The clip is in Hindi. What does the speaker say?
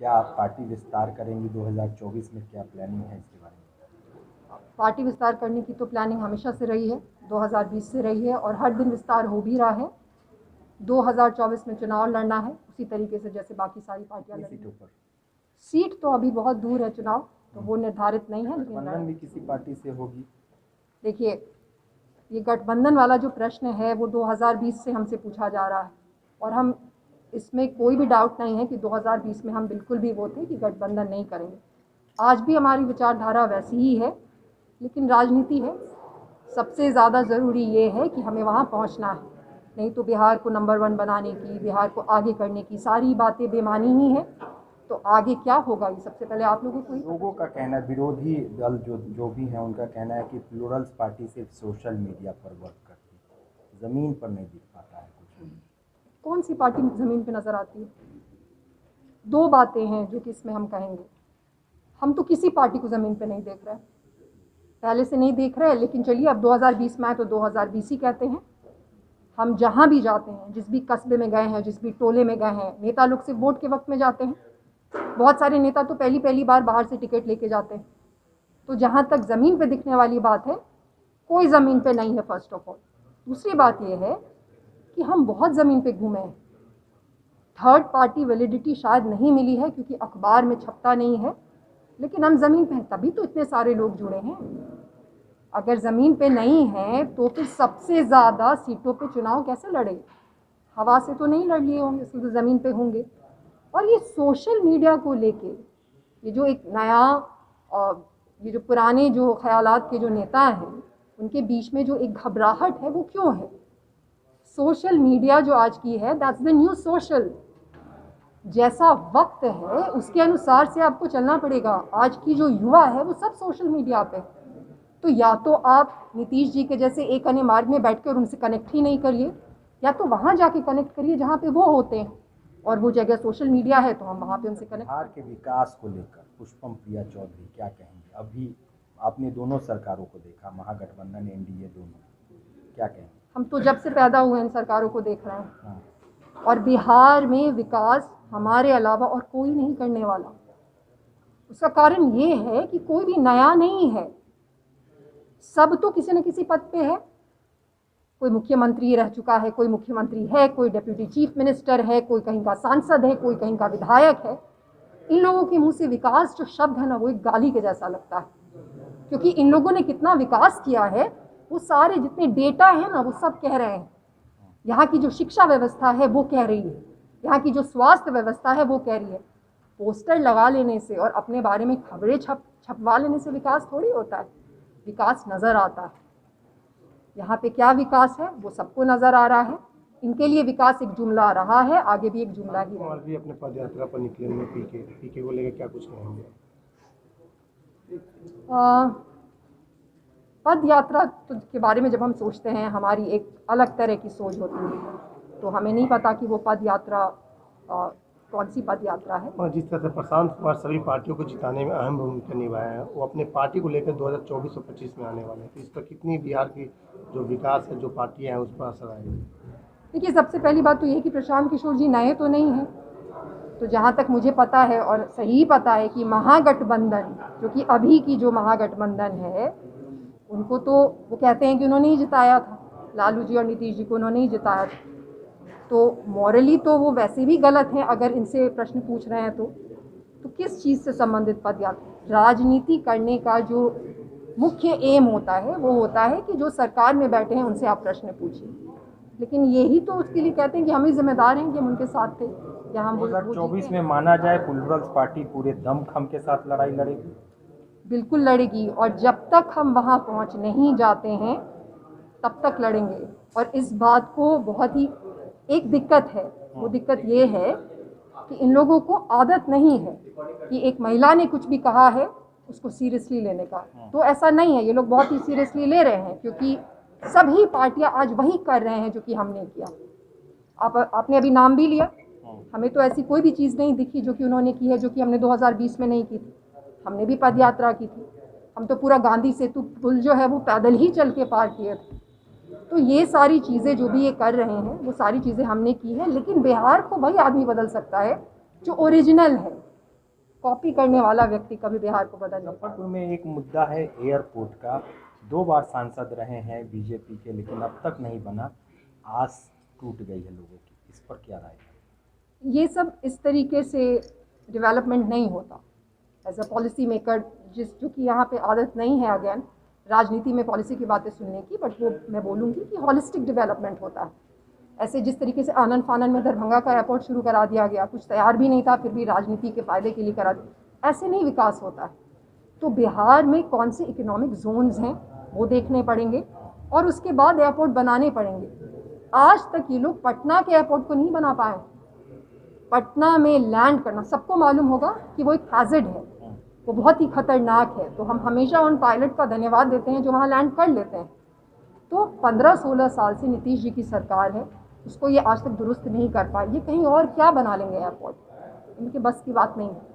क्या आप पार्टी विस्तार करेंगी 2024 में, क्या प्लानिंग है इसके बारे में? पार्टी विस्तार करने की तो प्लानिंग हमेशा से रही है, 2020 से रही है और हर दिन विस्तार हो भी रहा है। 2024 में चुनाव लड़ना है उसी तरीके से जैसे बाकी सारी पार्टियां लड़ी। सीटों पर सीट तो अभी बहुत दूर है, चुनाव तो वो निर्धारित नहीं है, लेकिन गठबंधन भी किसी पार्टी से होगी। देखिए, ये गठबंधन वाला जो प्रश्न है वो 2020 से हमसे पूछा जा रहा है और हम इसमें कोई भी डाउट नहीं है कि 2020 में हम बिल्कुल भी वो थे कि गठबंधन नहीं करेंगे। आज भी हमारी विचारधारा वैसी ही है, लेकिन राजनीति है, सबसे ज़्यादा ज़रूरी ये है कि हमें वहाँ पहुँचना है। नहीं तो बिहार को नंबर 1 बनाने की, बिहार को आगे करने की सारी बातें बेमानी ही हैं। तो आगे क्या होगा ये सबसे पहले आप लोगों को ही लोगों का कहना है, विरोधी दल जो भी हैं उनका कहना है कि प्लूरल्स पार्टी सिर्फ सोशल मीडिया पर वर्क करती है, ज़मीन पर नहीं दिख पाता है कुछ। कौन सी पार्टी ज़मीन पे नज़र आती है? दो बातें हैं जो कि इसमें हम कहेंगे। हम तो किसी पार्टी को ज़मीन पे नहीं देख रहे, पहले से नहीं देख रहे, लेकिन चलिए अब 2020 में आए तो 2020 ही कहते हैं। हम जहाँ भी जाते हैं, जिस भी कस्बे में गए हैं, जिस भी टोले में गए हैं, नेता लोग सिर्फ वोट के वक्त में जाते हैं। बहुत सारे नेता तो पहली बार बाहर से टिकट लेके जाते हैं। तो जहाँ तक ज़मीन पे दिखने वाली बात है, कोई ज़मीन पे नहीं है फर्स्ट ऑफ ऑल। दूसरी बात यह है कि हम बहुत ज़मीन पे घूमे हैं। थर्ड पार्टी वैलिडिटी शायद नहीं मिली है क्योंकि अखबार में छपता नहीं है, लेकिन हम ज़मीन पे हैं, तभी तो इतने सारे लोग जुड़े हैं। अगर ज़मीन पे नहीं है तो फिर सबसे ज़्यादा सीटों पे चुनाव कैसे लड़े? हवा से तो नहीं लड़ लिए होंगे, सिर्फ ज़मीन पे होंगे। और ये सोशल मीडिया को लेके ये जो एक नया ये जो पुराने जो ख्यालात के जो नेता हैं उनके बीच में जो एक घबराहट है वो क्यों है? सोशल मीडिया जो आज की है, दैट्स द न्यू सोशल। जैसा वक्त है उसके अनुसार से आपको चलना पड़ेगा। आज की जो युवा है वो सब सोशल मीडिया पे, तो या तो आप नीतीश जी के जैसे एक अन्य मार्ग में बैठकर उनसे कनेक्ट ही नहीं करिए, या तो वहाँ जाके कनेक्ट करिए जहाँ पे वो होते हैं, और वो जगह सोशल मीडिया है तो हम वहाँ पे उनसे कनेक्ट। बिहार के विकास को लेकर पुष्पम प्रिया चौधरी क्या कहेंगे? अभी आपने दोनों सरकारों को देखा, महागठबंधन एनडीए दोनों, क्या कहेंगे? हम तो जब से पैदा हुए इन सरकारों को देख रहे हैं और बिहार में विकास हमारे अलावा और कोई नहीं करने वाला। उसका कारण ये है कि कोई भी नया नहीं है, सब तो किसी न किसी पद पे है। कोई मुख्यमंत्री रह चुका है, कोई मुख्यमंत्री है, कोई डिप्टी चीफ मिनिस्टर है, कोई कहीं का सांसद है, कोई कहीं का विधायक है। इन लोगों के मुंह से विकास जो शब्द है ना, वो एक गाली के जैसा लगता है, क्योंकि इन लोगों ने कितना विकास किया है वो सारे जितने डेटा है ना वो सब कह रहे हैं। यहाँ की जो शिक्षा व्यवस्था है वो कह रही है, यहाँ की जो स्वास्थ्य व्यवस्था है वो कह रही है। पोस्टर लगा लेने से और अपने बारे में खबरें छपवा लेने से विकास थोड़ी होता है, विकास नज़र आता है। यहाँ पे क्या विकास है वो सबको नज़र आ रहा है। इनके लिए विकास एक जुमला रहा है, आगे भी एक जुमला ही और भी अपने पद यात्रा पर निकले हुए पीके को लेकर क्या कुछ कहेंगे? पद यात्रा के बारे में जब हम सोचते हैं हमारी एक अलग तरह की सोच होती है, तो हमें नहीं पता कि वो पद यात्रा कौन सी पद यात्रा है। और जिस तरह से प्रशांत कुमार सभी पार्टियों को जिताने में अहम भूमिका निभाए हैं, वो अपने पार्टी को लेकर 2024 और 25 में आने वाले हैं, तो इस पर कितनी बिहार की जो विकास है, जो पार्टियाँ हैं, उस पर असर आएगी? देखिए, सबसे पहली बात तो ये है कि प्रशांत किशोर जी नए तो नहीं हैं। तो जहाँ तक मुझे पता है और सही पता है कि महागठबंधन, जो कि अभी की जो महागठबंधन है, उनको तो वो कहते हैं कि उन्होंने ही जिताया था, लालू जी और नीतीश जी को उन्होंने ही जिताया था। तो मॉरली तो वो वैसे भी गलत हैं अगर इनसे प्रश्न पूछ रहे हैं तो किस चीज़ से संबंधित पद यात्रा? राजनीति करने का जो मुख्य एम होता है वो होता है कि जो सरकार में बैठे हैं उनसे आप प्रश्न पूछिए, लेकिन यही तो उसके लिए कहते हैं कि हम ही जिम्मेदार हैं कि हम उनके साथ थे या हम 2024 में माना जाए प्लूरल्स पार्टी पूरे दमखम के साथ लड़ाई लड़ेगी? बिल्कुल लड़ेगी, और जब तक हम वहाँ पहुँच नहीं जाते हैं तब तक लड़ेंगे। और इस बात को बहुत ही एक दिक्कत है, वो दिक्कत ये है कि इन लोगों को आदत नहीं है कि एक महिला ने कुछ भी कहा है उसको सीरियसली लेने का। तो ऐसा नहीं है, ये लोग बहुत ही सीरियसली ले रहे हैं क्योंकि सभी पार्टियां आज वही कर रहे हैं जो कि हमने किया। आपने अभी नाम भी लिया, हमें तो ऐसी कोई भी चीज़ नहीं दिखी जो कि उन्होंने की है जो कि हमने 2020 में नहीं की थी। हमने भी पद यात्रा की थी, हम तो पूरा गांधी सेतु पुल जो है वो पैदल ही चल के पार किए थे। तो ये सारी चीज़ें जो भी ये कर रहे हैं वो सारी चीज़ें हमने की हैं, लेकिन बिहार को वही आदमी बदल सकता है जो ओरिजिनल है, कॉपी करने वाला व्यक्ति कभी बिहार को बदल नहीं पाएगा। मुजफ्फरपुर में एक मुद्दा है एयरपोर्ट का। 2 बार सांसद रहे हैं बीजेपी के, लेकिन अब तक नहीं बना। आस टूट गई है लोगों की, इस पर क्या राय है? ये सब इस तरीके से डेवलपमेंट नहीं होता। एज अ पॉलिसी मेकर जो कि यहाँ पे आदत नहीं है अगेन राजनीति में पॉलिसी की बातें सुनने की, बट वो मैं बोलूँगी कि हॉलिस्टिक डेवलपमेंट होता है। ऐसे जिस तरीके से आनन फानन में दरभंगा का एयरपोर्ट शुरू करा दिया गया, कुछ तैयार भी नहीं था, फिर भी राजनीति के फ़ायदे के लिए करा दिया, ऐसे नहीं विकास होता है। तो बिहार में कौन से इकोनॉमिक जोन्स हैं वो देखने पड़ेंगे और उसके बाद एयरपोर्ट बनाने पड़ेंगे। आज तक ये लोग पटना के एयरपोर्ट को नहीं बना पाए। पटना में लैंड करना सबको मालूम होगा कि वो एक हैज़र्ड है, वो बहुत ही खतरनाक है। तो हम हमेशा उन पायलट का धन्यवाद देते हैं जो वहाँ लैंड कर लेते हैं। तो 15-16 साल से नीतीश जी की सरकार है, उसको ये आज तक दुरुस्त नहीं कर पाई। ये कहीं और क्या बना लेंगे एयरपोर्ट, इनके बस की बात नहीं है।